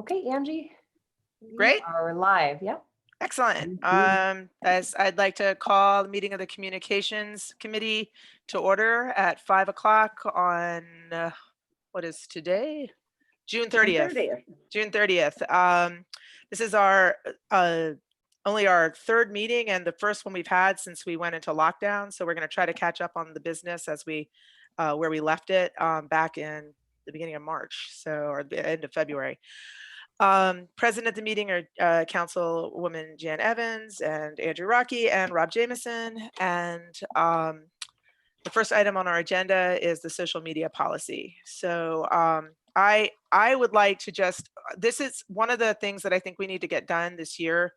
Okay, Angie, we Great. are live. Yep. Excellent. As I'd like to call the meeting of the Communications Committee to order at 5 o'clock on, what is today? June 30th. June 30th. This is our only our third meeting and the first one we've had since we went into lockdown. So we're going to try to catch up on the business as we where we left it back in the beginning of March, so or the end of February. Present at the meeting are Councilwoman Jan Evans and Andrew Rocky and Rob Jameson. And the first item on our agenda is the social media policy. So I would like to just, this is one of the things that I think we need to get done this year,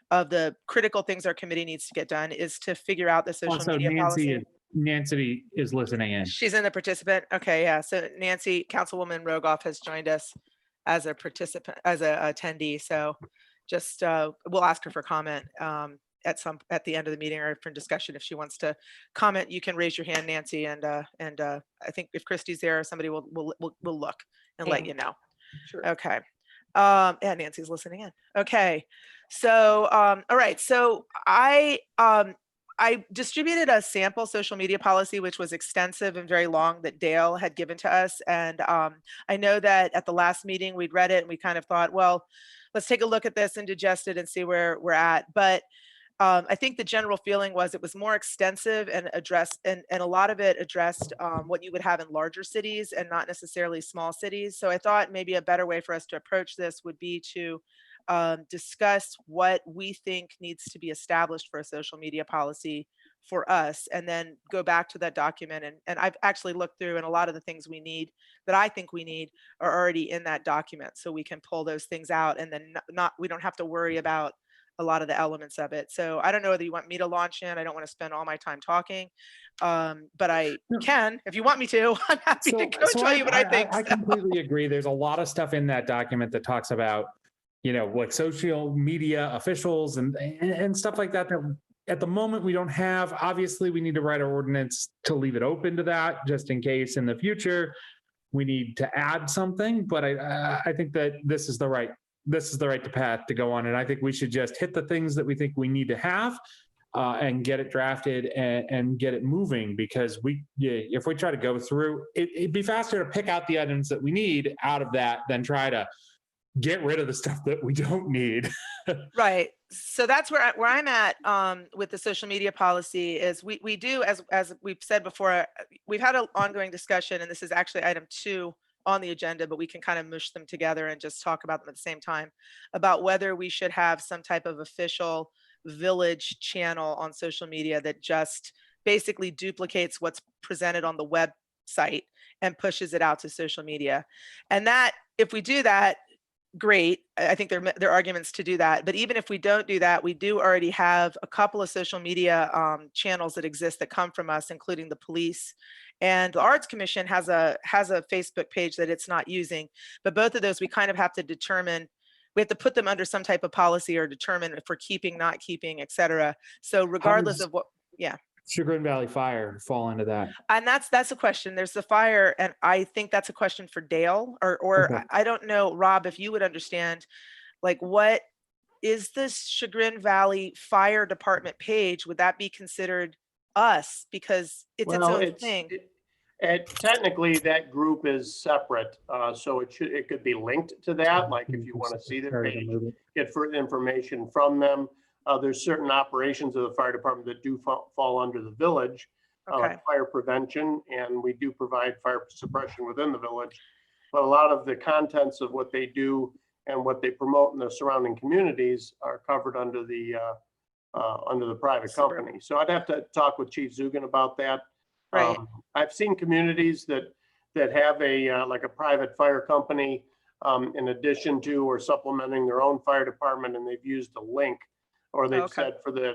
of the critical things our committee needs to get done, is to figure out the social Also, media policy. Nancy is listening in. She's in the participant. Okay, yeah. So Nancy, Councilwoman Rogoff has joined us as a participant, as a attendee. So just we'll ask her for comment at the end of the meeting or for discussion. If she wants to comment, you can raise your hand, Nancy, and I think if Christy's there, somebody will look and let you know. Sure. Okay. Yeah, Nancy's listening in. Okay. So all right. So I distributed a sample social media policy, which was extensive and very long, that Dale had given to us. And I know that at the last meeting, we'd read it and we kind of thought, well, let's take a look at this and digest it and see where we're at. But I think the general feeling was it was more extensive and addressed, and a lot of it addressed what you would have in larger cities and not necessarily small cities. So I thought maybe a better way for us to approach this would be to discuss what we think needs to be established for a social media policy for us, and then go back to that document. And I've actually looked through, and a lot of the things we need, that I think we need, are already in that document. So we can pull those things out, and then we don't have to worry about a lot of the elements of it. So I don't know whether you want me to launch in. I don't want to spend all my time talking, but I can, if you want me to. I'm happy to go tell you what I think. I completely agree. There's a lot of stuff in that document that talks about, like social media officials and stuff like that at the moment we don't have. Obviously, we need to write our ordinance to leave it open to that, just in case in the future we need to add something. But I think that this is the right path to go on, and I think we should just hit the things that we think we need to have and get it drafted and get it moving. Because if we try to go through, it'd be faster to pick out the items that we need out of that than try to get rid of the stuff that we don't need. Right. So that's where I'm at with the social media policy. Is we do, as we've said before, we've had an ongoing discussion, and this is actually item 2 on the agenda, but we can kind of mush them together and just talk about them at the same time, about whether we should have some type of official village channel on social media that just basically duplicates what's presented on the website and pushes it out to social media. And that, if we do that, great. I think there are arguments to do that. But even if we don't do that, we do already have a couple of social media channels that exist that come from us, including the police. And the Arts Commission has a Facebook page that it's not using. But both of those, we kind of have to determine, we have to put them under some type of policy or determine if we're keeping, not keeping, et cetera. So regardless of what, yeah. Chagrin Valley Fire fall into that? And that's a question. There's the fire, and I think that's a question for Dale, or Okay. I don't know, Rob, if you would understand, like, what is this Chagrin Valley Fire Department page? Would that be considered us, because it's its own thing? Technically, that group is separate, so it could be linked to that. Like if you want to see their page, get further information from them. There's certain operations of the fire department that do fall under the village, like fire prevention, and we do provide fire suppression within the village. But a lot of the contents of what they do and what they promote in the surrounding communities are covered under the private company. So I'd have to talk with Chief Zugan about that. Right. I've seen communities that have like a private fire company in addition to or supplementing their own fire department, and they've used a link. Or they've said for the,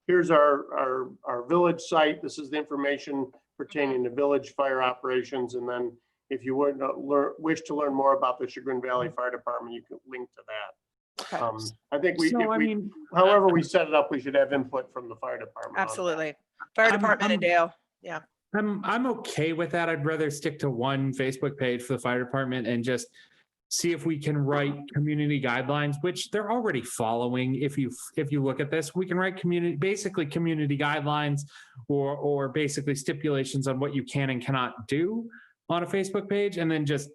here's our village site. This is the information pertaining to village fire operations. And then if you wish to learn more about the Chagrin Valley Fire Department, you can link to that. I think however we set it up, we should have input from the fire department. Absolutely. Fire department and Dale. Yeah. I'm okay with that. I'd rather stick to one Facebook page for the fire department and just see if we can write community guidelines, which they're already following. If you look at this, we can write basically community guidelines or basically stipulations on what you can and cannot do on a Facebook page, and then just,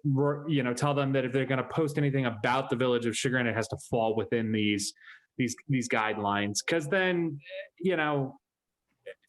you know, tell them that if they're going to post anything about the Village of Chagrin, it has to fall within these guidelines. Because then, you know,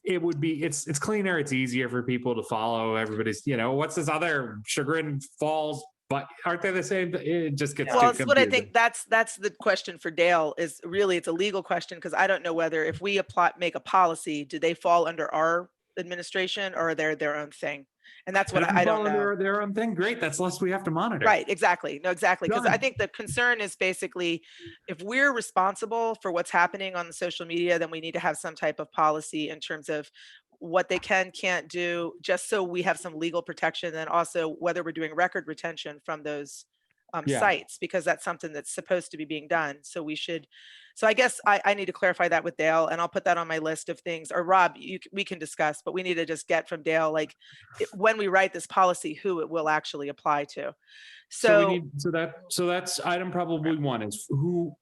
it would be, it's cleaner, it's easier for people to follow. Everybody's, you know, what's this other Chagrin Falls, but aren't they the same? It just gets Well, too it's what I confusing. think that's the question for Dale is really, it's a legal question because I don't know whether if we make a policy, do they fall under our administration or are they their own thing? And that's what And if I they don't fall know. under their own thing, great. That's less we have to monitor. Right, exactly. No, exactly. Because I Done. think the concern is basically if we're responsible for what's happening on the social media, then we need to have some type of policy in terms of what they can't do, just so we have some legal protection, and also whether we're doing record retention from those Yeah. sites, because that's something that's supposed to be being done. So we should, so I guess I need to clarify that with Dale, and I'll put that on my list of things, or Rob, we can discuss, but we need to just get from Dale, like when we write this policy, who it will actually apply to. So we need, so that's item probably one is who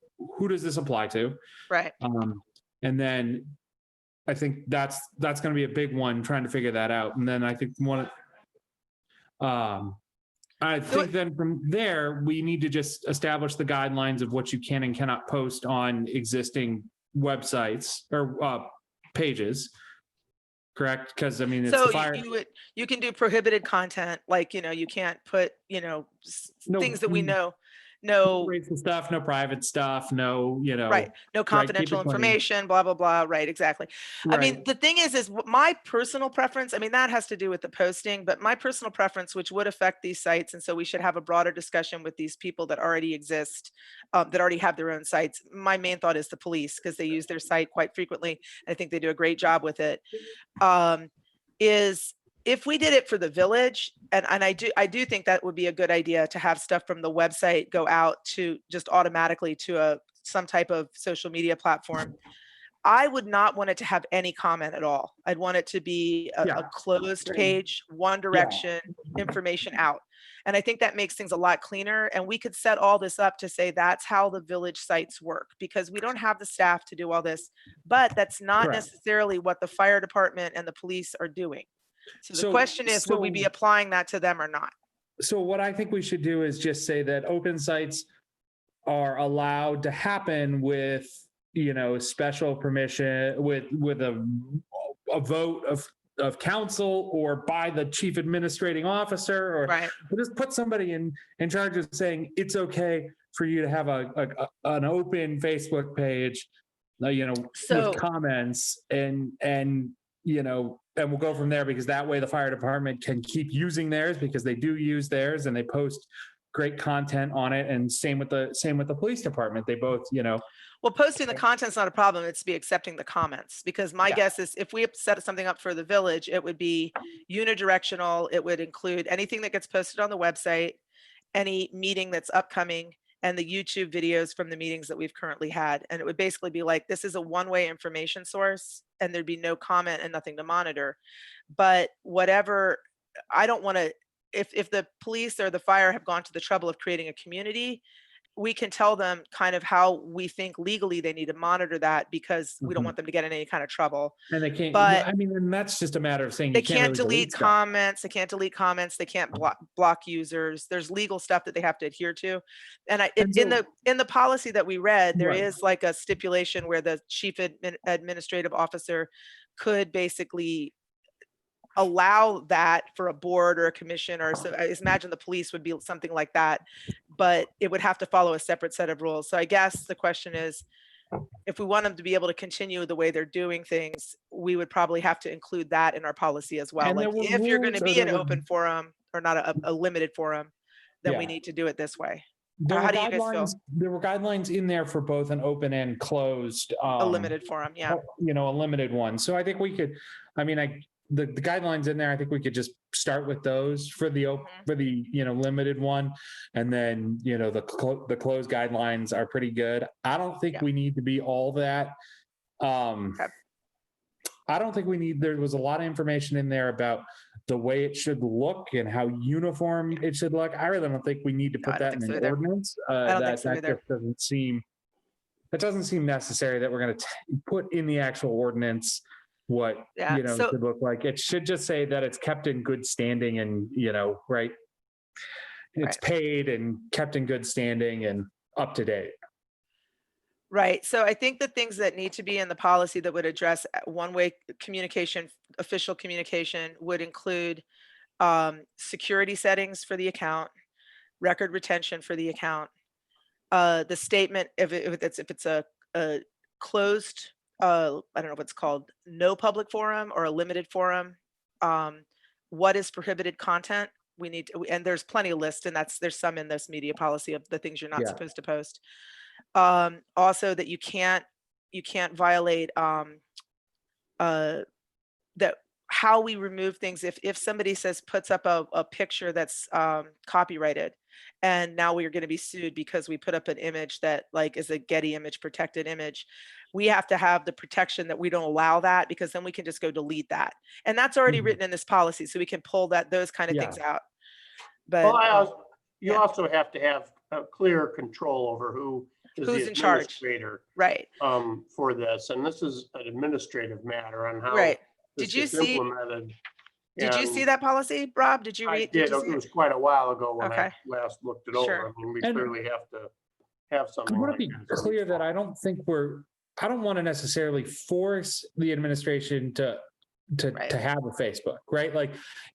does this apply to? Right. And then I think that's going to be a big one, trying to figure that out. And then I think I think then from there, we need to just establish the guidelines of what you can and cannot post on existing websites or pages. Correct? Because I mean, it's So the fire. you can do prohibited content, like, you know, you can't put, you know, things that we know, no, Racist stuff, no private stuff, no, you know. right, no keep it confidential clean. information, blah, blah, blah. Right, exactly. I mean, Right. the thing is my personal preference, I mean, that has to do with the posting, but my personal preference, which would affect these sites, and so we should have a broader discussion with these people that already exist, that already have their own sites. My main thought is the police, because they use their site quite frequently. I think they do a great job with it. Is if we did it for the Village, and I do think that would be a good idea to have stuff from the website go out to just automatically to some type of social media platform. I would not want it to have any comment at all. I'd want it to be a closed page, one direction, information out. And I think that makes things a lot cleaner. And we could set all this up to say that's how the Village sites work, because we don't have the staff to do all this, but that's not Correct. necessarily what the fire department and the police are doing. So the So- question is, would we be so- applying that to them or not? So what I think we should do is just say that open sites are allowed to happen with, you know, special permission with a vote of council or by the chief administrating officer, or Right. just put somebody in charge of saying it's okay for you to have an open Facebook page, you know, So- with comments and you know, and we'll go from there, because that way the fire department can keep using theirs, because they do use theirs and they post great content on it. And same with the police department. They both, you know. Well, posting the content's not a problem. It's be accepting the comments, because my guess is if we set something up for the Village, it would be unidirectional. It would include anything that gets posted on the website, any meeting that's upcoming, and the YouTube videos from the meetings that we've currently had. And it would basically be like, this is a one-way information source, and there'd be no comment and nothing to monitor. But whatever, I don't want to, if the police or the fire have gone to the trouble of creating a community, we can tell them kind of how we think legally they need to monitor that, because we don't Mhm. want them to get in any kind of trouble. And they can't, But- I mean, and that's just a matter of saying They you can't can't really delete stuff. comments. They can't delete comments. They can't block users. There's legal stuff that they have to adhere to. And And in the policy that we read, there Right. is like a stipulation where the chief administrative officer could basically allow that for a board or a commission, or so I imagine the police would be something like that, but it would have to follow a separate set of rules. So I guess the question is, if we want them to be able to continue the way they're doing things, we would probably have to include that in our policy as well. And Like there were if you're going rules, to or be an there were- open forum or not a limited forum, then we Yeah. need to do it this way. There How were do you guys feel? guidelines, there were guidelines in there for both an open and closed. A limited forum, yeah. You know, a limited one. So I think we could, I mean, the guidelines in there, I think we could just start with those for the, you know, limited one. And then, you know, the closed guidelines are pretty good. I don't think Yeah. we need to be all that. I don't think we need, there was a lot of information in there about the way it should look and how uniform it should look. I really don't think we need to No, I put don't that in think so an either. ordinance. I don't think so That either. just doesn't seem necessary that we're going to put in the actual ordinance what, Yeah, you know, so- it should look like. It should just say that it's kept in good standing and, you know, right. It's paid and kept in good standing and up to date. Right. So I think the things that need to be in the policy that would address one-way communication, official communication would include security settings for the account, record retention for the account, the statement if it's a closed, I don't know what's called, no public forum or a limited forum. What is prohibited content? We need to, and there's plenty of lists, and there's some in this media policy of the things you're not Yeah. supposed to post. Also that you can't violate that how we remove things if somebody puts up a picture that's copyrighted, and now we are going to be sued because we put up an image that like is a Getty image protected image. We have to have the protection that we don't allow that, because then we can just go delete that, and that's already Mhm. written in this policy, so we can pull those kind of Yeah. things out. But Well, you yeah. also have to have a clear control over who is Who's the in charge? administrator right, for this. And this is an administrative matter on how right. this Did you gets see- implemented. Did you And see that policy, Rob? Did you I read? did. you see It it? was quite a while ago when I Okay. last looked it Sure. over. I mean, we And- clearly have to have I something want like to be that. clear that I don't want to necessarily force the administration to Right. have a Facebook, right? Like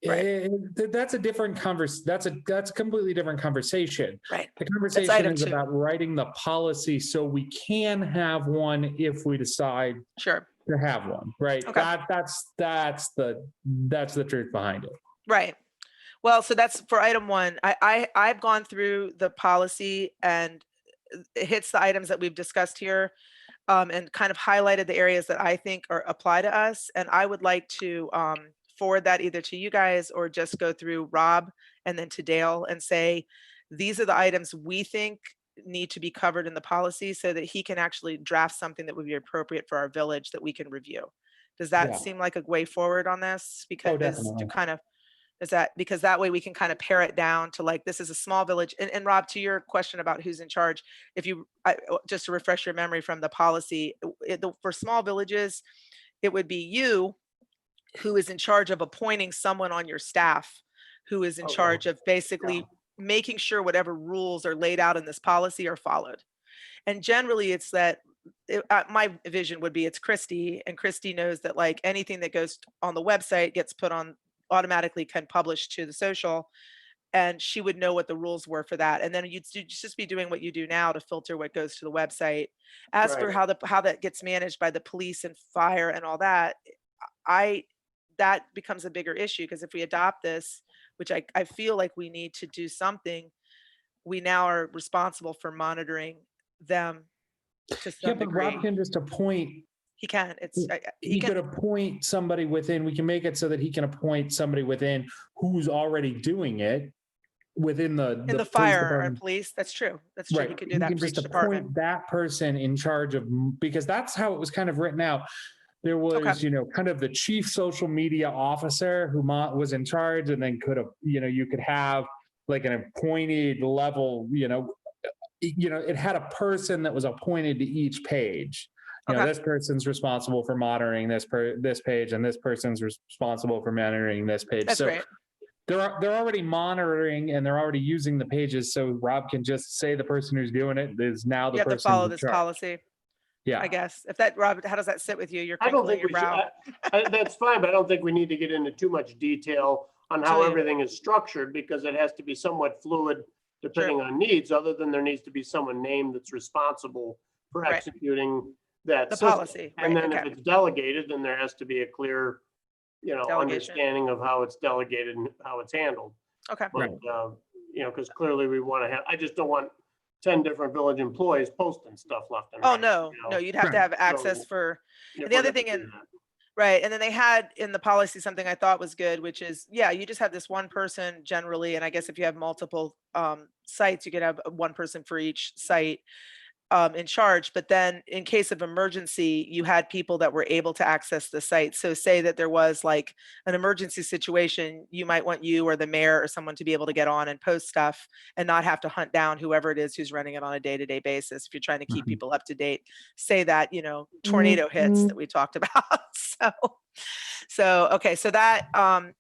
Right. that's a different that's a completely different conversation. Right. The conversation item is 2. about writing the policy so we can have one if we decide Sure. to have one, right? Okay. That's the truth behind it. Right. Well, so that's for item 1. I've gone through the policy, and it hits the items that we've discussed here, and kind of highlighted the areas that I think apply to us. And I would like to forward that either to you guys or just go through Rob and then to Dale and say, these are the items we think need to be covered in the policy, so that he can actually draft something that would be appropriate for our village that we can review. Does that Yeah. seem like a way forward on this? Because definitely. to kind of because that way we can kind of pare it down to like, this is a small village. And Rob, to your question about who's in charge, just to refresh your memory from the policy, for small villages, it would be you who is in charge of appointing someone on your staff who is in Okay. charge of basically making sure whatever rules are laid out in this policy are followed. And generally it's that my vision would be it's Christy, and Christy knows that like anything that goes on the website gets put on automatically, can publish to the social, and she would know what the rules were for that. And then you'd just be doing what you do now to filter what goes to the website. As for Right. how that gets managed by the police and fire and all that, that becomes a bigger issue, because if we adopt this, which I feel like we need to do something, we now are responsible for monitoring them to Yeah, some but degree. Rob can just appoint. He can. He could appoint somebody within. We can make it so that he can appoint somebody within who's already doing it within the in the police fire or department. police. That's true. That's true. Right. He could do that for each just department. appoint that person in charge of, because that's how it was kind of written out. There was, Okay. kind of the chief social media officer who was in charge, and then could have, you could have like an appointed level, it had a person that was appointed to each page. Okay. This person's responsible for monitoring this page, and this person's responsible for monitoring this page. That's So great. they're already monitoring and they're already using the pages. So Rob can just say the person who's doing it is now the You have person to follow in this charge. policy, Yeah. I guess. If that, Rob, how does that sit with you? You're I don't crinkling think your we should, brow. that's fine, but I don't think we need to get into too much detail on how Absolutely. everything is structured, because it has to be somewhat fluid depending on needs, other than there needs to be someone named that's responsible for Right. executing that The system. policy, right, And then if okay. it's delegated, then there has to be a clear, Delegation. understanding of how it's delegated and how it's handled. Okay. But, because clearly we want to have, I just don't want 10 different village employees posting stuff left and right. Oh, no, no, you'd have to have access for, If the we're other gonna thing do in- that. right. And then they had in the policy something I thought was good, which is, you just have this one person generally. And I guess if you have multiple sites, you could have one person for each site. in charge, but then in case of emergency, you had people that were able to access the site. So say that there was like an emergency situation, you might want you or the mayor or someone to be able to get on and post stuff and not have to hunt down whoever it is who's running it on a day-to-day basis. If you're trying to keep Mhm. people up to date, say that, tornado hits that we talked about. Okay, so that,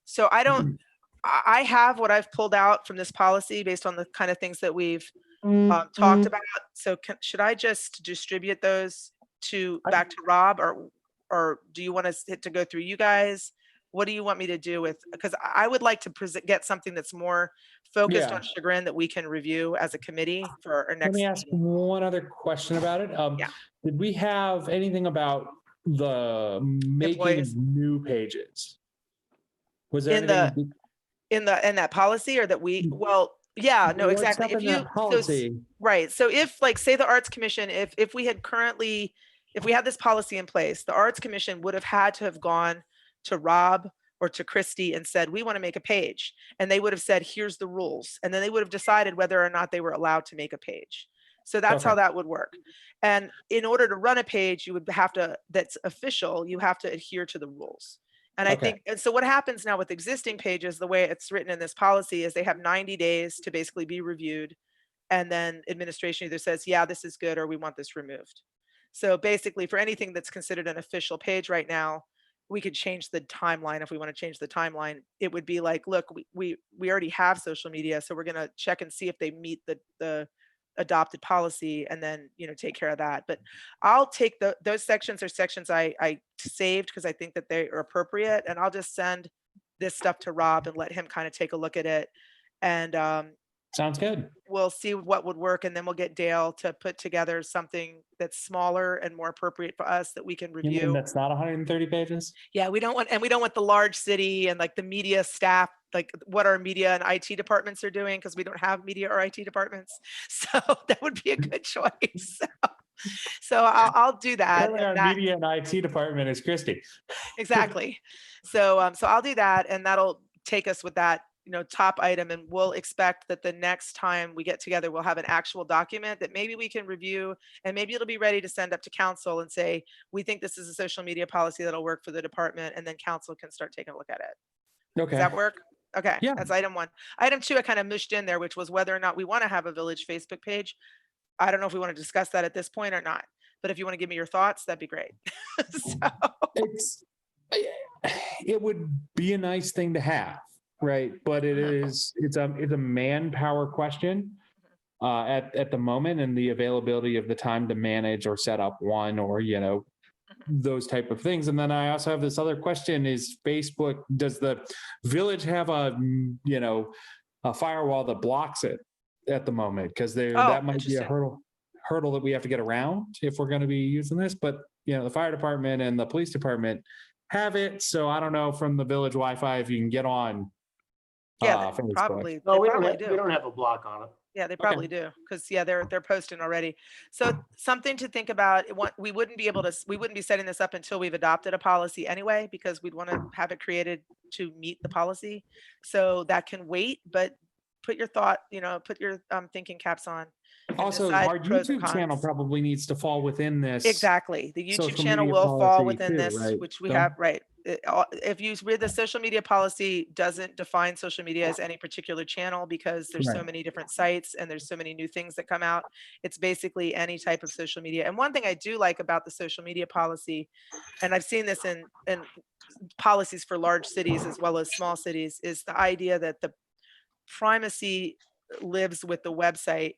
so I have what I've pulled out from this policy based on the kind of things that we've talked about. So should I just distribute those back to Rob, or do you want us to go through you guys? What do you want me to do with, because I would like to get something that's more focused Yeah. on Chagrin that we can review as a committee for our Let next me ask meeting. one other question about it. Yeah. Did we have anything about the making Employees? of new pages? Was there In the- anything? in that policy, or that we, well, yeah, no, What's exactly. up If in you, that policy? right, so if, like, say the Arts Commission, if we had currently, if we had this policy in place, the Arts Commission would have had to have gone to Rob or to Christie and said, we want to make a page. And they would have said, here's the rules. And then they would have decided whether or not they were allowed to make a page. So that's how Okay. that would work. And in order to run a page, you would have to, that's official, you have to adhere to the rules. And I Okay. think, and so what happens now with existing pages, the way it's written in this policy is they have 90 days to basically be reviewed. And then administration either says, yeah, this is good, or we want this removed. So basically for anything that's considered an official page right now, we could change the timeline. If we want to change the timeline, it would be like, look, we already have social media, so we're going to check and see if they meet the adopted policy, and then take care of that. But I'll take those sections are sections I saved because I think that they are appropriate, and I'll just send this stuff to Rob and let him kind of take a look at it, and Sounds good. we'll see what would work, and then we'll get Dale to put together something that's smaller and more appropriate for us that we can You mean review. that's not 130 pages? Yeah, we don't want the large city and like the media staff, like what our media and IT departments are doing, because we don't have media or IT departments. So that would be a good choice. So I'll do that. Really, and our that- media and IT department is Christie. exactly. So I'll do that, and that'll take us with that top item, and we'll expect that the next time we get together, we'll have an actual document that maybe we can review, and maybe it'll be ready to send up to council and say, we think this is a social media policy that'll work for the department, and then council can start taking a look at it. Okay. Does that work? Okay, Yeah. that's item 1. Item 2, I kind of mushed in there, which was whether or not we want to have a village Facebook page. I don't know if we want to discuss that at this point or not, but if you want to give me your thoughts, that'd be great. So, It would be a nice thing to have, right? But it's a manpower question at the moment, and the availability of the time to manage or set up one, or those type of things. And then I also have this other question: is Facebook, does the village have a firewall that blocks it at the moment? Because that might be a interesting. hurdle that we have to get around if we're going to be using this. But the fire department and the police department have it, so I don't know from the village Wi-Fi if you can get on. yeah, they Facebook. probably, No, they we probably we don't have a block on it. Yeah, they probably do, because they're posting already. So something to think about. We wouldn't be setting this up until we've adopted a policy anyway, because we'd want to have it created to meet the policy. So that can wait, but put your thinking caps on. and Also, decide our pros and YouTube channel cons. probably needs to fall within this. Exactly. The YouTube social channel media will fall policy within too, this, right? which we So- have, right. If you read the social media policy, doesn't define social media as any particular channel, because there's so Right. many different sites and there's so many new things that come out. It's basically any type of social media. And one thing I do like about the social media policy, and I've seen this in policies for large cities as well as small cities, is the idea that the primacy lives with the website,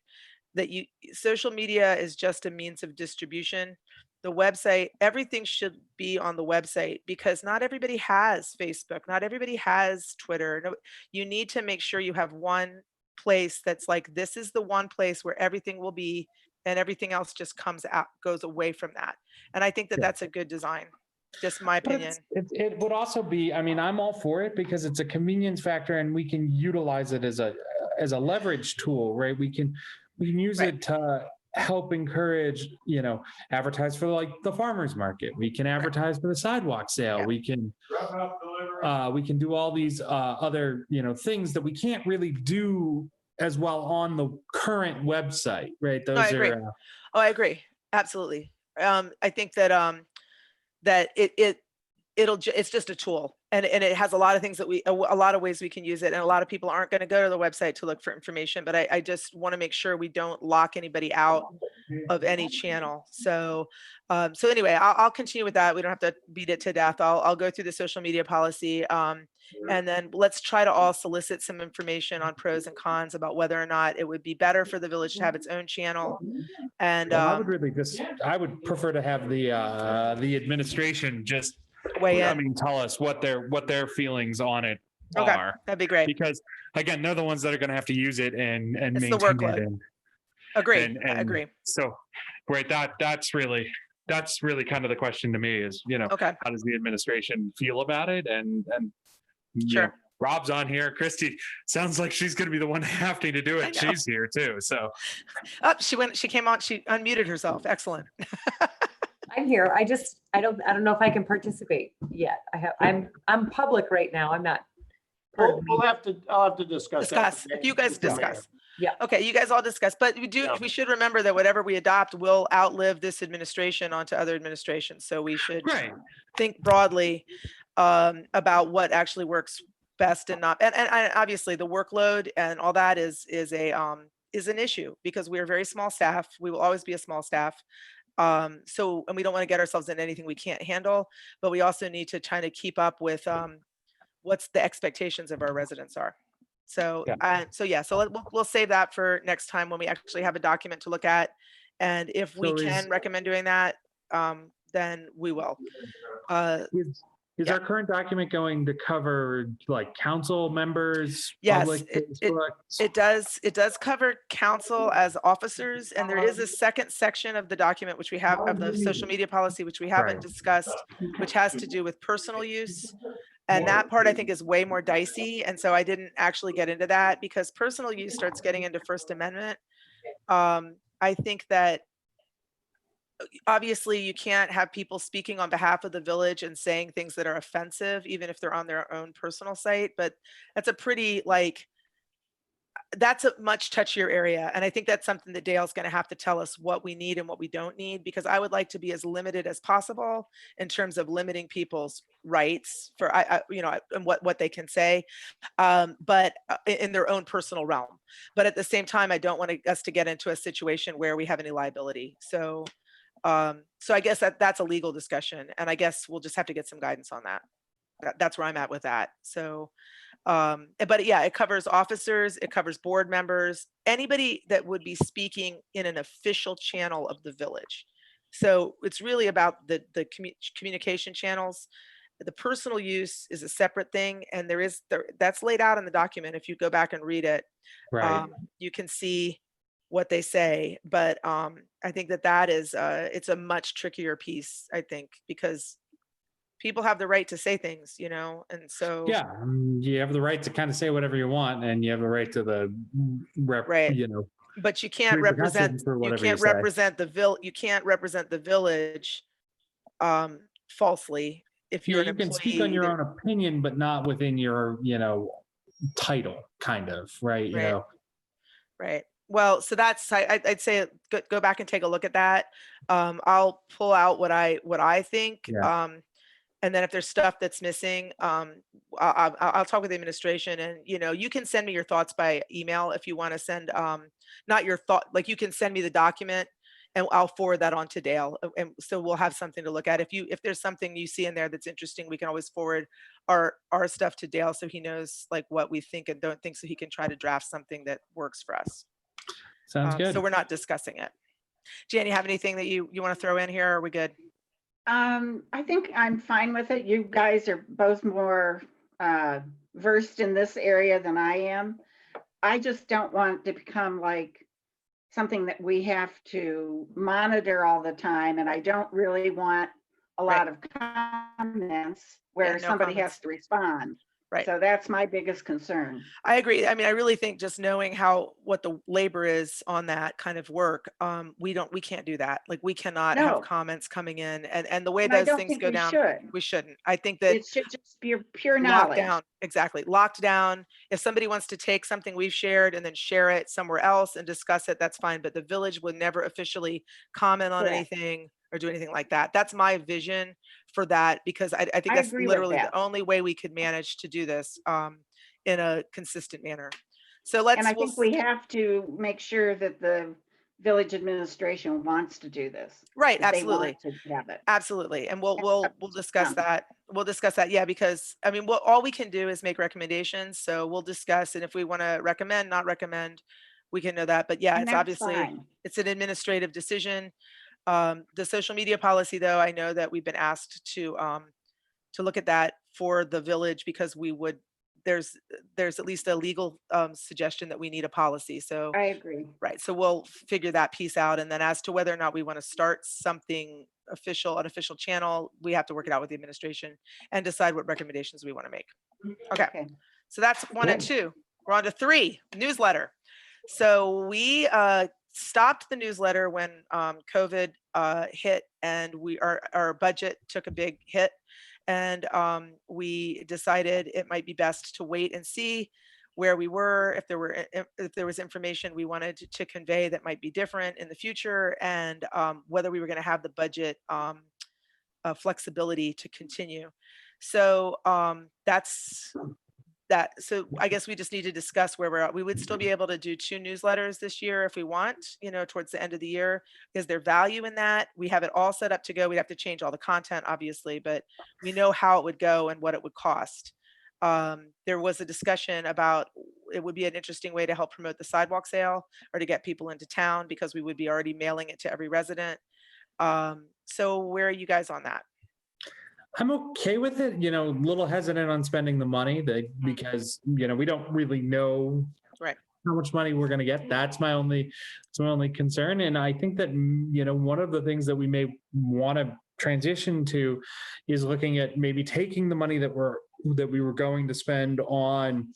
that social media is just a means of distribution. The website, everything should be on the website, because not everybody has Facebook, not everybody has Twitter. No, you need to make sure you have one place that's like, this is the one place where everything will be, and everything else just goes away from that. And I think that Yeah. that's a good design. Just my But opinion. it would also be, I'm all for it because it's a convenience factor, and we can utilize it as a leverage tool, right? We can use Right. it to help encourage, advertise for like the farmer's market. We can advertise for the sidewalk sale. Yeah. We can do all these other, things that we can't really do as well on the current website, right? I Those agree. are, Oh, I agree. Absolutely. I think that that it's just a tool, and it has a lot of things that a lot of ways we can use it, and a lot of people aren't going to go to the website to look for information. But I just want to make sure we don't lock anybody out of any channel. So so anyway, I'll continue with that. We don't have to beat it to death. I'll go through the social media policy, and then let's try to all solicit some information on pros and cons about whether or not it would be better for the village to have its own channel. And well, I would really I would prefer to have the administration just, weigh I in. mean, tell us what their feelings on it Okay, are. that'd be great. Because again, they're the ones that are going to have to use it and It's the maintain workload. it. And, Agree. I and agree. So, right, that's really kind of the question to me is, Okay. how does the administration feel about it? And you Sure. know, Rob's on here. Christy sounds like she's going to be the one having to do I it. know. She's here too. So Oh, she came on, she unmuted herself. Excellent. I'm here. I don't know if I can participate yet. I'm public right now. I'm not. part of the I'll have to discuss that. Discuss. You guys discuss. Yeah. Okay, you guys all discuss, but Yeah. we should remember that whatever we adopt will outlive this administration onto other administrations. So we should right. think broadly about what actually works best and not. And obviously the workload and all that is an issue because we are very small staff. We will always be a small staff. So, and we don't want to get ourselves in anything we can't handle, but we also need to try to keep up with what's the expectations of our residents are. So, we'll save that for next time when we actually have a document to look at. And if we So can recommend doing that, then we will. Is Yeah. our current document going to cover like council members? Yes, public Facebook? It does cover council as officers, and there is a second section of the document which we have of the social media policy, which we haven't Right. discussed, which has to do with personal use. And that part I think is way more dicey. And so I didn't actually get into that because personal use starts getting into First Amendment. I think that obviously you can't have people speaking on behalf of the village and saying things that are offensive, even if they're on their own personal site. But that's a pretty that's a much touchier area. And I think that's something that Dale's going to have to tell us what we need and what we don't need, because I would like to be as limited as possible in terms of limiting people's rights for, and what they can say, but in their own personal realm. But at the same time, I don't want us to get into a situation where we have any liability. So I guess that's a legal discussion, and I guess we'll just have to get some guidance on that. That's where I'm at with that. So, but yeah, it covers officers, it covers board members, anybody that would be speaking in an official channel of the village. So it's really about the communication channels. The personal use is a separate thing, and that's laid out in the document. If you go back and read it, Right. you can see what they say. But I think that is it's a much trickier piece, I think, because people have the right to say things, and so Yeah, you have the right to kind of say whatever you want, and you have a right to the Right. But you can't represent for you whatever can't you say. represent the village falsely if Yeah, you're you an can speak employee on your that- own opinion, but not within your, title, kind of, right? Right. Right. Well, so that's I'd say go back and take a look at that. I'll pull out what I think. Yeah. And then if there's stuff that's missing, I'll talk with the administration, and you can send me your thoughts by email if you want to send not your thought, like you can send me the document and I'll forward that on to Dale, and so we'll have something to look at. If there's something you see in there that's interesting, we can always forward our stuff to Dale so he knows like what we think and don't think, so he can try to draft something that works for us. Sounds good. So we're not discussing it. Jan, you have anything that you want to throw in here? Or are we good? I think I'm fine with it. You guys are both more versed in this area than I am. I just don't want it to become like something that we have to monitor all the time. And I don't really want a lot of comments where no somebody comments. has to respond. Right. So that's my biggest concern. I agree. I mean, I really think just knowing what the labor is on that kind of work, we can't do that. Like, we cannot have No. comments coming in, and the way And I those don't things think go we down, should. we shouldn't. I think that It should just be pure locked knowledge. down, exactly, locked down. If somebody wants to take something we've shared and then share it somewhere else and discuss it, that's fine. But the village would never officially comment on Correct. anything or do anything like that. That's my vision for that, because I think I that's agree with literally that. the only way we could manage to do this in a consistent manner. So And I think we have to make sure that the village administration wants to do this. right, that they absolutely. want to have it. Absolutely. And That's we'll up discuss to that. We'll discuss that. Yeah, because I mean, all we can do is make recommendations. So we'll discuss, and if we want to recommend, not recommend, we can know that. But yeah, And it's that's obviously, fine. it's an administrative decision. The social media policy, though, I know that we've been asked to look at that for the village, because there's at least a legal suggestion that we need a policy. So I agree. right. So we'll figure that piece out. And then as to whether or not we want to start something official, an official channel, we have to work it out with the administration and decide what recommendations we want to make. Okay. Okay. So that's 1 and 2. We're on to 3, newsletter. So we stopped the newsletter when COVID hit, and our budget took a big hit. And we decided it might be best to wait and see where we were, if there was information we wanted to convey that might be different in the future, and whether we were going to have the budget flexibility to continue. So that's that. So I guess we just need to discuss where we're at. We would still be able to do 2 newsletters this year if we want, towards the end of the year. Is there value in that? We have it all set up to go. We'd have to change all the content, obviously, but we know how it would go and what it would cost. There was a discussion about it would be an interesting way to help promote the sidewalk sale, or to get people into town, because we would be already mailing it to every resident. So where are you guys on that? I'm okay with it, a little hesitant on spending the money because, we don't really know Right. how much money we're going to get. That's my only concern. And I think that, one of the things that we may want to transition to is looking at maybe taking the money that we were going to spend on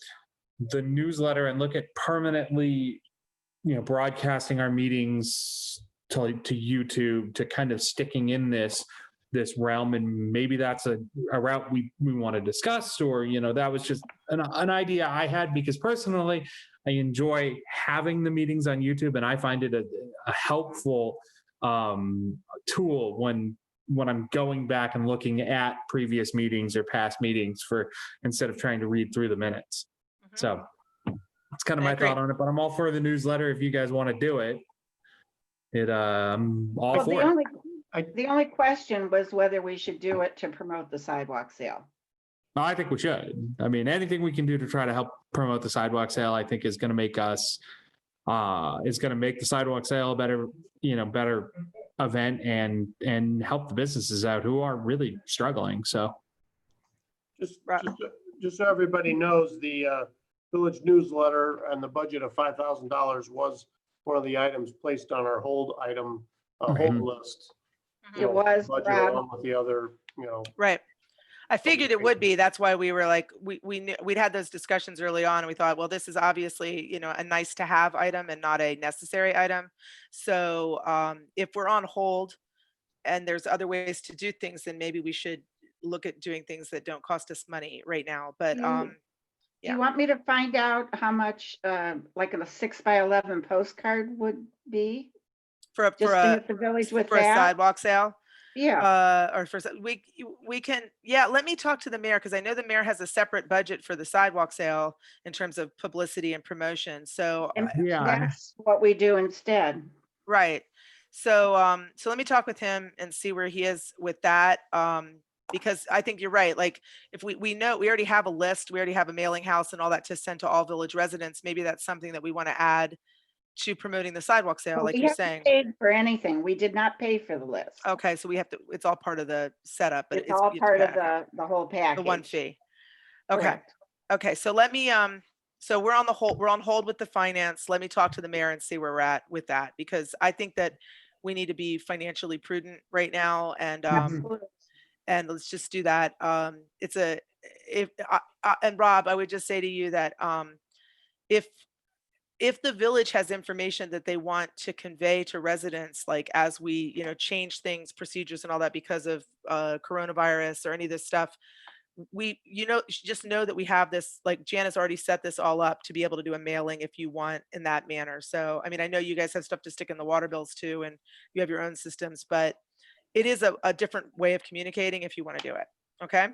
the newsletter and look at permanently, broadcasting our meetings to YouTube, to kind of sticking in this realm. And maybe that's a route we want to discuss, or, that was just an idea I had, because personally, I enjoy having the meetings on YouTube, and I find it a helpful tool when I'm going back and looking at previous meetings or past meetings, instead of trying to read through the minutes. Mhm. So that's kind of I my agree. thought on it, but I'm all for the newsletter. If you guys want to do it, I'm all Well, for it. the only question was whether we should do it to promote the sidewalk sale. I think we should. I mean, anything we can do to try to help promote the sidewalk sale, I think is going to make us, is going to make the sidewalk sale a better event, and help the businesses out who are really struggling. So. Just so everybody knows, the village newsletter and the budget of $5,000 was one of the items placed on our hold list. It was, Budget Rob. along with the other, Right. I figured it would be. That's why we were like, we knew, we'd had those discussions early on, and we thought, well, this is obviously, a nice to have item and not a necessary item. So if we're on hold and there's other ways to do things, then maybe we should look at doing things that don't cost us money right now. But Do yeah. you want me to find out how much, like a 6x11 postcard would be? for Just to hit the village with a that? sidewalk sale, Yeah, or we can, yeah, let me talk to the mayor, because I know the mayor has a separate budget for the sidewalk sale in terms of publicity and promotion. So and Yeah. that's what we do instead. right. So so let me talk with him and see where he is with that. Because I think you're right. Like, if we know we already have a list, we already have a mailing house and all that to send to all village residents, maybe that's something that we want to add to promoting the sidewalk sale, But like we you're haven't saying. paid for anything. We did not pay for the list. Okay, so we have to, it's all part of the setup, but It's all you have to part of pay the whole package. the one fee. Okay. Correct. Okay, so let me, so we're on hold with the finance. Let me talk to the mayor and see where we're at with that, because I think that we need to be financially prudent right now. And Absolutely. and let's just do that. And Rob, I would just say to you that if the village has information that they want to convey to residents, like as we, change things, procedures and all that because of coronavirus or any of this stuff, just know that we have this, like Jan has already set this all up to be able to do a mailing if you want in that manner. So, I mean, I know you guys have stuff to stick in the water bills too, and you have your own systems, but it is a different way of communicating if you want to do it. Okay.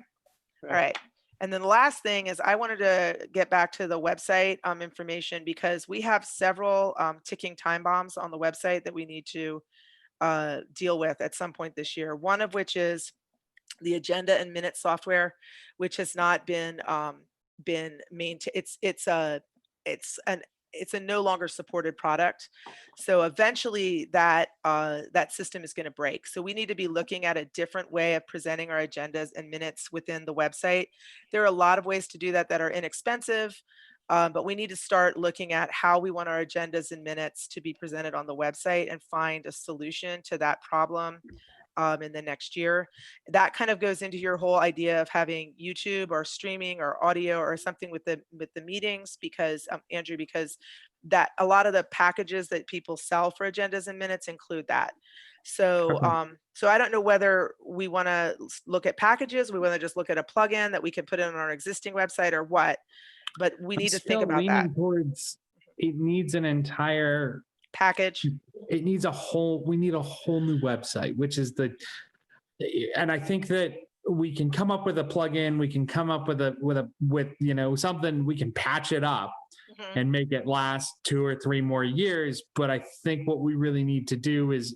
All right. And then the last thing is I wanted to get back to the website information, because we have several ticking time bombs on the website that we need to deal with at some point this year. One of which is the agenda and minutes software, which has not been maintained. It's a no longer supported product. So eventually that system is going to break. So we need to be looking at a different way of presenting our agendas and minutes within the website. There are a lot of ways to do that are inexpensive, but we need to start looking at how we want our agendas and minutes to be presented on the website and find a solution to that problem in the next year. That kind of goes into your whole idea of having YouTube or streaming or audio or something with the meetings, because Andrew, because that a lot of the packages that people sell for agendas and minutes include that. So so I don't know whether we want to look at packages, we want to just look at a plugin that we can put in on our existing website or what, but we need to think about that. It needs an entire Package. It needs we need a whole new website, which is and I think that we can come up with a plugin, we can come up with something, we can patch it up and make it last 2 or 3 more years. But I think what we really need to do is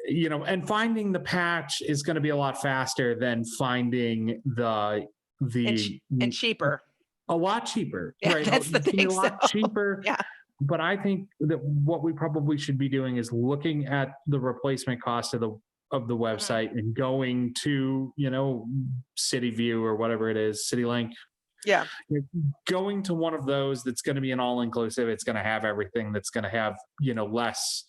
and finding the patch is going to be a lot faster than finding and cheaper. A lot cheaper. Yeah, right? That's the thing. A lot cheaper. Yeah. But I think that what we probably should be doing is looking at the replacement cost of the website and going to, CityView or whatever it is, CityLink. Yeah. Going to one of those that's going to be an all-inclusive. It's going to have everything. That's going to have, less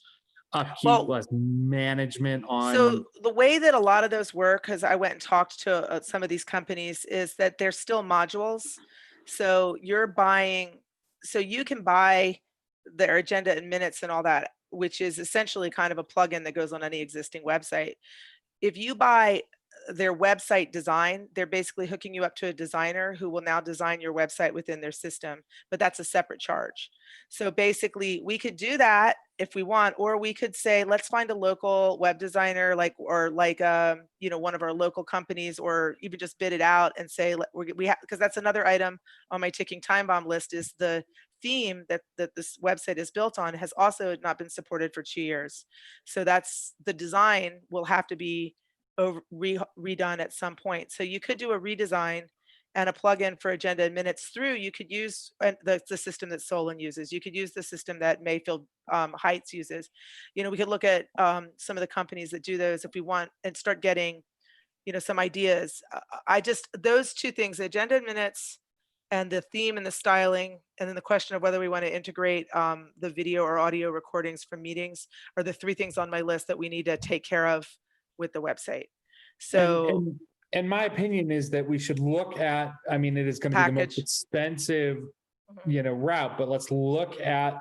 upkeep, less management on. So the way that a lot of those work, because I went and talked to some of these companies, is that they're still modules. So you can buy their agenda and minutes and all that, which is essentially kind of a plugin that goes on any existing website. If you buy their website design, they're basically hooking you up to a designer who will now design your website within their system, but that's a separate charge. So basically we could do that if we want, or we could say, let's find a local web designer, one of our local companies, or even just bid it out and say, because that's another item on my ticking time bomb list, is the theme that this website is built on has also not been supported for 2 years. So that's the design will have to be redone at some point. So you could do a redesign and a plugin for agenda and minutes through. You could use the system that Solon uses. You could use the system that Mayfield Heights uses. We could look at some of the companies that do those if we want, and start getting, some ideas. Those 2 things, agenda and minutes and the theme and the styling, and then the question of whether we want to integrate the video or audio recordings from meetings, are the 3 things on my list that we need to take care of with the website. So and my opinion is that we should look at, it is going to be the most expensive, route, but let's look at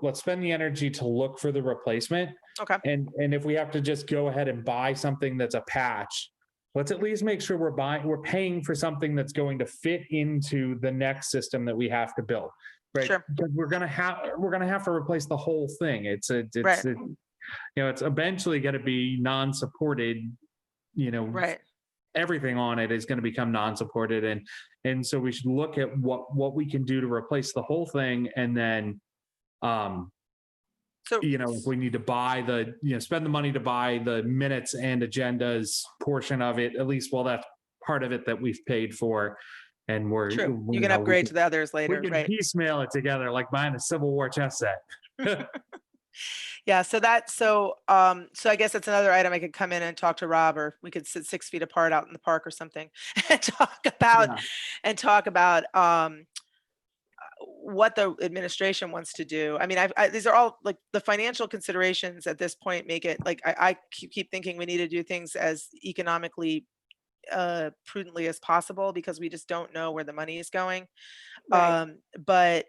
let's spend the energy to look for the replacement. Okay. And if we have to just go ahead and buy something that's a patch, let's at least make sure we're paying for something that's going to fit into the next system that we have to build. Right. Sure. Because we're going to have to replace the whole thing. It's eventually going to be non-supported, right. Everything on it is going to become non-supported. And so we should look at what we can do to replace the whole thing. And then, if we need to buy spend the money to buy the minutes and agendas portion of it, at least, that's part of it that we've paid for. And True. You can upgrade to the others later. We can right. piecemeal it together like buying a Civil War chess set. Yeah. So I guess that's another item I could come in and talk to Rob, or we could sit 6 feet apart out in the park or something and talk about what the administration wants to do. I mean, these are all like the financial considerations at this point make it like I keep thinking we need to do things as economically prudently as possible because we just don't know where the money is going. Right. But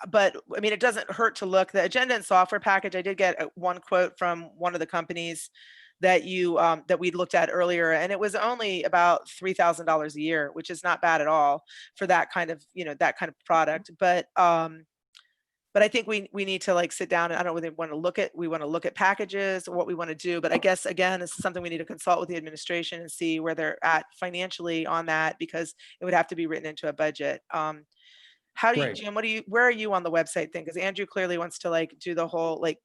but I mean, it doesn't hurt to look. The agenda and software package. I did get one quote from one of the companies that that we looked at earlier, and it was only about $3,000 a year, which is not bad at all for that kind of that kind of product. But I think we need to like sit down and I don't know what we want to look at packages or what we want to do. But I guess again, this is something we need to consult with the administration and see where they're at financially on that because it would have to be written into a budget. How do you, Right. Jim, where are you on the website thing? Because Andrew clearly wants to like do the whole, like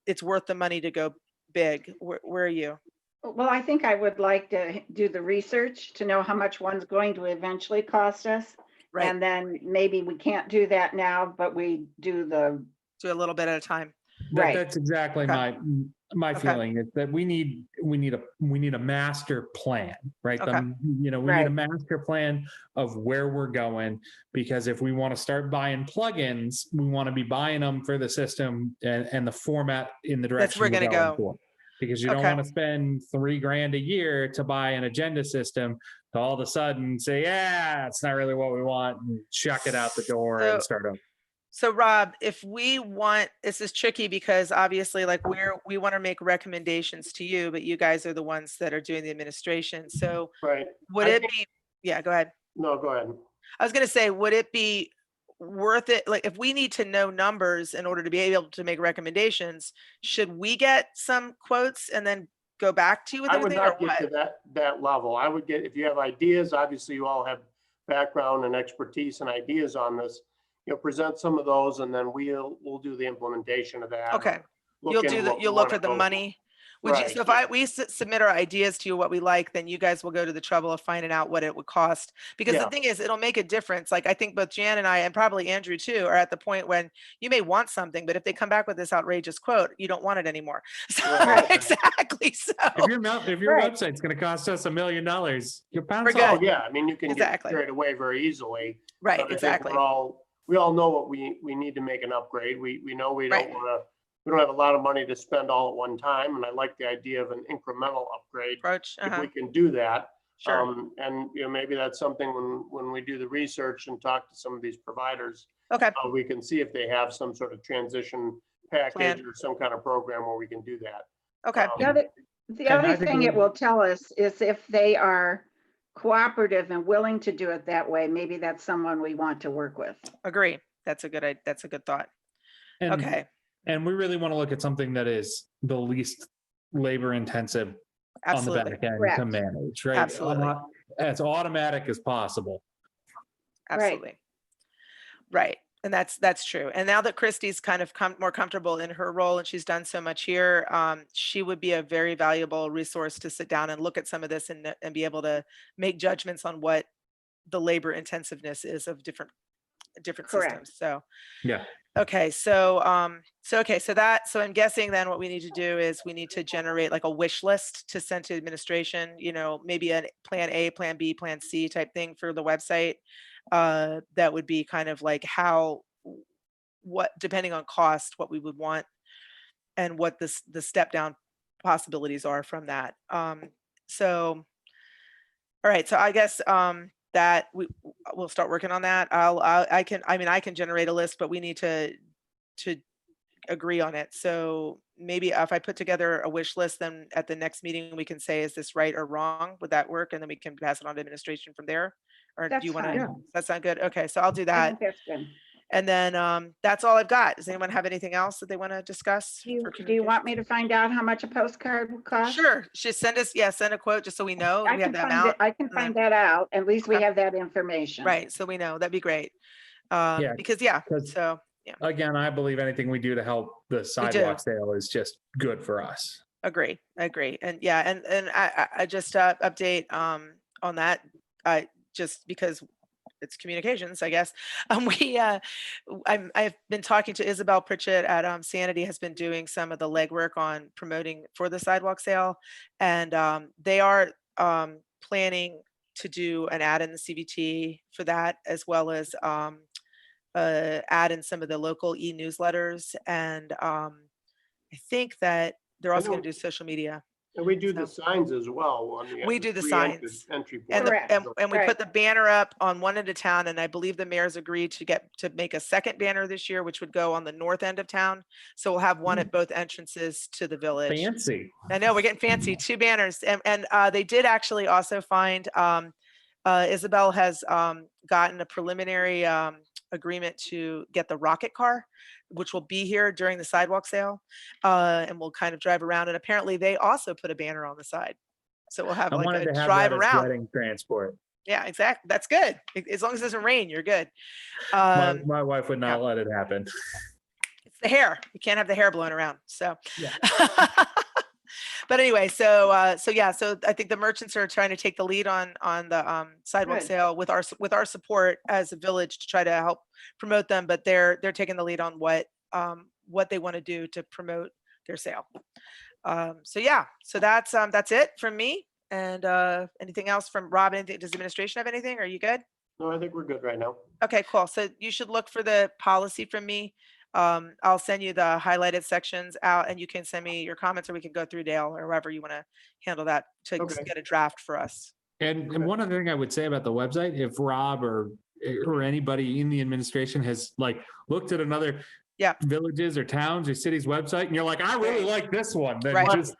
it's worth the money to go big. Where are you? Well, I think I would like to do the research to know how much one's going to eventually cost us. Right. And then maybe we can't do that now, but we do the, Do a little bit at a time. Right. That's exactly Okay. my Okay. feeling is that we need a master plan, right? Okay. We need a Right. master plan of where we're going because if we want to start buying plugins, we want to be buying them for the system and the format in the That's direction where we're we're gonna going go. for. Because you don't Okay. want to spend $3,000 a year to buy an agenda system to all of a sudden say, yeah, it's not really what we want and chuck it out the door So- and start over. So Rob, if we want, this is tricky because obviously like we want to make recommendations to you, but you guys are the ones that are doing the administration. So Right. would I it think- be, yeah, go ahead. No, go ahead. I was going to say, would it be worth it? Like if we need to know numbers in order to be able to make recommendations, should we get some quotes and then go back to you with I would everything or not get to what? that level. I would get, if you have ideas, obviously you all have background and expertise and ideas on this. Present some of those and then we'll do the implementation of that. Okay. Look You'll into do the, what we you'll look wanna for the go for. money. Would you, Right, so if yeah. we submit our ideas to you, what we like, then you guys will go to the trouble of finding out what it would cost. Because the Yeah. thing is, it'll make a difference. Like I think both Jan and I, and probably Andrew too, are at the point when you may want something, but if they come back with this outrageous quote, you don't want it anymore. So Right. exactly. So If your Right. website's going to cost us $1 million, you're We're pounds good. off. Oh, yeah, I mean, you can get Exactly. carried away very easily. right, But I think exactly. we all know what we need to make an upgrade. We know we don't Right. we don't have a lot of money to spend all at one time. And I like the idea of an incremental upgrade Approach. if we can do that. Sure. And maybe that's something when we do the research and talk to some of these providers, Okay. we can see if they have some sort of transition package Plan. or some kind of program where we can do that. Okay. Um, the And I other think thing we- it will tell us is if they are cooperative and willing to do it that way, maybe that's someone we want to work with. Agree. That's a good thought. And, Okay. And we really want to look at something that is the least labor intensive on the Absolutely. back end Correct. to manage, right? Absolutely. As automatic as possible. Right. Absolutely. Right. And that's true. And now that Christy's kind of more comfortable in her role and she's done so much here, she would be a very valuable resource to sit down and look at some of this and be able to make judgments on what the labor intensiveness is of different Correct. systems. So Yeah. okay, so so I'm guessing then what we need to do is we need to generate like a wish list to send to administration, maybe a plan A, plan B, plan C type thing for the website. That would be kind of like what depending on cost, what we would want and what the step down possibilities are from that. So all right, so I guess that we'll start working on that. I can generate a list, but we need to agree on it. So maybe if I put together a wish list, then at the next meeting we can say, is this right or wrong? Would that work? And then we can pass it on to administration from there. Or do That's you want to? fine. Yeah. Does that sound good? Okay, so I'll do I that. think that's good. And then that's all I've got. Does anyone have anything else that they want to discuss? for Do you want me communication? to find out how much a postcard will cost? Sure. Just send a quote just so we know I we have can the find amount. it. I can and then- find that out. At least we Okay. have that information. Right. So we know. That'd be great. Yeah, Because 'cause- so yeah, Again, I believe anything we do to help the sidewalk sale is just good for us. agree. And yeah, and I just update on that. Just because it's communications, I guess. I've been talking to Isabel Pritchett at Sanity has been doing some of the legwork on promoting for the sidewalk sale, and they are planning to do an ad in the CVT for that, as well as add in some of the local e-newsletters. And I think that they're also going to do social media. And we do the signs as well on the. We do the three signs. Entry. And, points. and we Right. put the banner up on one end of town, and I believe the mayor's agreed to make a second banner this year, which would go on the north end of town. So we'll have one at both entrances to the village. Fancy. I know, we're getting fancy, 2 banners. And they did actually also find, Isabel has gotten a preliminary agreement to get the rocket car, which will be here during the sidewalk sale. And we'll kind of drive around. And apparently they also put a banner on the side. So we'll have I like wanted a to have drive that as around. wedding transport. Yeah, exactly. That's good. As long as it doesn't rain, you're good. My wife would not let it happen. It's the hair. You can't have the hair blowing around. So, Yeah. but anyway, so yeah, so I think the merchants are trying to take the lead on the sidewalk Good. sale with our support as a village to try to help promote them. But they're taking the lead on what they want to do to promote their sale. So yeah, so that's it from me. And anything else from Rob? Anything? Does the administration have anything? Are you good? No, I think we're good right now. Okay, cool. So you should look for the policy from me. I'll send you the highlighted sections out, and you can send me your comments, or we can go through Dale or whoever you want to handle that to Okay. get a draft for us. And one other thing I would say about the website, if Rob or anybody in the administration has like looked at another Yeah. villages or towns or cities website, and you're like, I really like this one, then Right. just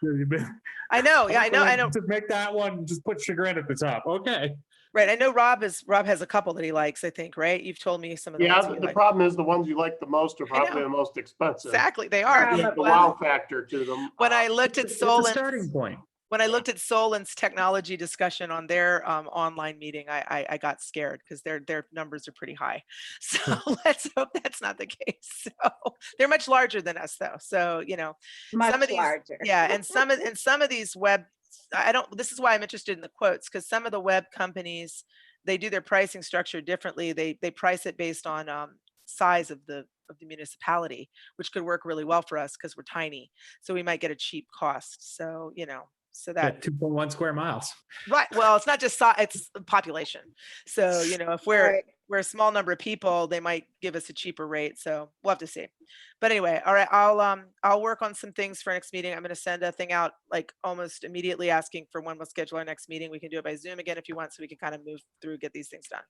I know. Yeah, I know. Just make that one. Just put Chagrin at the top. Okay. Right. I know Rob has a couple that he likes, I think, right? You've told me some of the Yeah, ones you the like. problem is the ones you like the most are I know. probably the most expensive. Exactly, they are. Yeah, The wow factor to them. When I looked at It's a starting Solon's, point. when I looked at Solon's technology discussion on their online meeting, I got scared because their numbers are pretty high. So let's hope that's not the case. So they're much larger than us, though. So Much some of these, larger. yeah, and some of these web, this is why I'm interested in the quotes, because some of the web companies, they do their pricing structure differently. They price it based on size of the municipality, which could work really well for us because we're tiny. So we might get a cheap cost. So so Yeah, that 2.1 square miles. right. Well, it's not just size; it's population. So if we're Right. we're a small number of people, they might give us a cheaper rate. So we'll have to see. But anyway, all right, I'll work on some things for next meeting. I'm going to send a thing out like almost immediately asking for when we'll schedule our next meeting. We can do it by Zoom again if you want, so we can kind of move through, get these things done.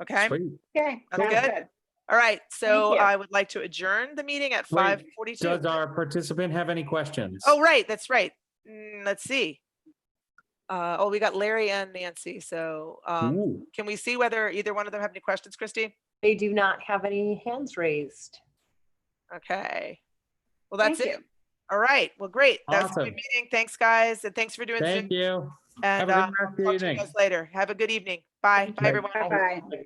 Okay. Sweet. Okay. Sounds sounds good? All right. So you. I would like to adjourn the meeting at Wait, 5:42. Does our participant have any questions? Oh, right. That's right. Let's see. We got Larry and Nancy. So Ooh. can we see whether either one of them have any questions, Christy? They do not have any hands raised. Okay. Well, that's Thank it. you. All right. Well, great. That's a good Awesome. meeting. Thanks, guys. And thanks for doing Zoom. Thank you. And Have a good talk rest of to your you evening. guys later. Have a good evening. Bye. Bye, Bye. everyone. Bye-bye.